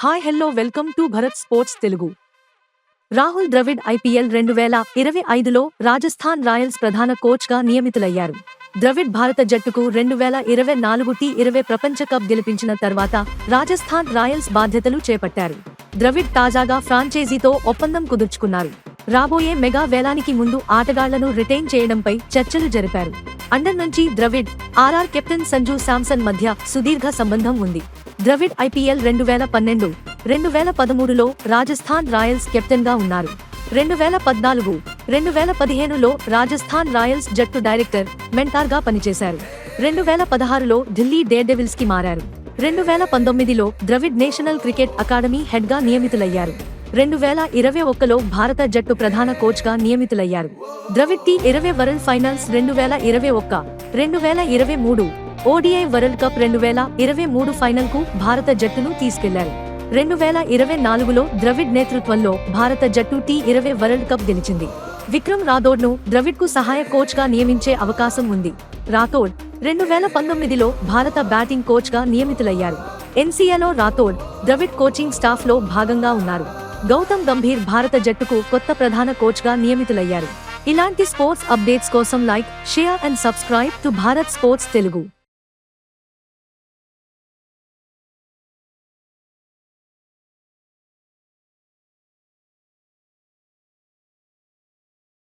Hi hello welcome to Bharat sports Telugu. Rahul Dravid IPL 2025లో Rajasthan Royals ప్రధాన కోచ్గా నియమితులయ్యారు. ద్రవిడ్ భారత జట్టుకు 2024 టీ20 ప్రపంచ కప్ గెలిపించిన తర్వాత రాజస్థాన్ రాయల్స్ బాధ్యతలు చేపట్టారు. ద్రవిడ్ తాజాగా ఫ్రాంచైజీతో ఒప్పందం కుదుర్చుకున్నారు. రాబోయే మెగా వేలానికి ముందు ఆటగాళ్లను రిటైన్ చేయడంపై చర్చలు జరిపారు. అండర్ నుంచి ద్రవిడ్, ఆర్ఆర్ కెప్టెన్ సంజూ శాంసన్ మధ్య సుదీర్ఘ సంబంధం ఉంది. ద్రవిడ్ ఐపీఎల్ 2012, 2013లో రాజస్థాన్ రాయల్స్ కెప్టెన్గా ఉన్నారు. 2014, 2015లో రాజస్థాన్ రాయల్స్ జట్టు డైరెక్టర్, మెంటార్గా పనిచేశారు. 2016లో ఢిల్లీ డేర్డెవిల్స్ కి మారారు. 2019లో ద్రవిడ్ నేషనల్ క్రికెట్ అకాడమీ హెడ్గా నియమితులయ్యారు. 2021లో భారత జట్టు ప్రధాన కోచ్గా నియమితులయ్యారు. Dravid T20 world finals 2021, 2023, ODI world cup 2023 ఫైనల్కు భారత జట్టును తీసుకెళ్లారు. 2024లో ద్రవిడ్ నేతృత్వంలో భారత జట్టు టీ20 వరల్డ్ కప్ గెలిచింది. విక్రమ్ రాథోడ్ను ద్రవిడ్కు సహాయ కోచ్గా నియమించే అవకాశం ఉంది. రాథోడ్ 2019లో భారత బ్యాటింగ్ కోచ్గా నియమితులయ్యారు. ఎన్సీఏలో రాథోడ్, ద్రవిడ్ కోచింగ్ స్టాఫ్లో భాగంగా ఉన్నారు. గౌతమ్ గంభీర్ భారత జట్టుకు కొత్త ప్రధాన కోచ్గా నియమితులయ్యారు. ఇలాంటి స్పోర్ట్స్ అప్డేట్స్ కోసం like, share and subscribe to Bharat sports Telugu.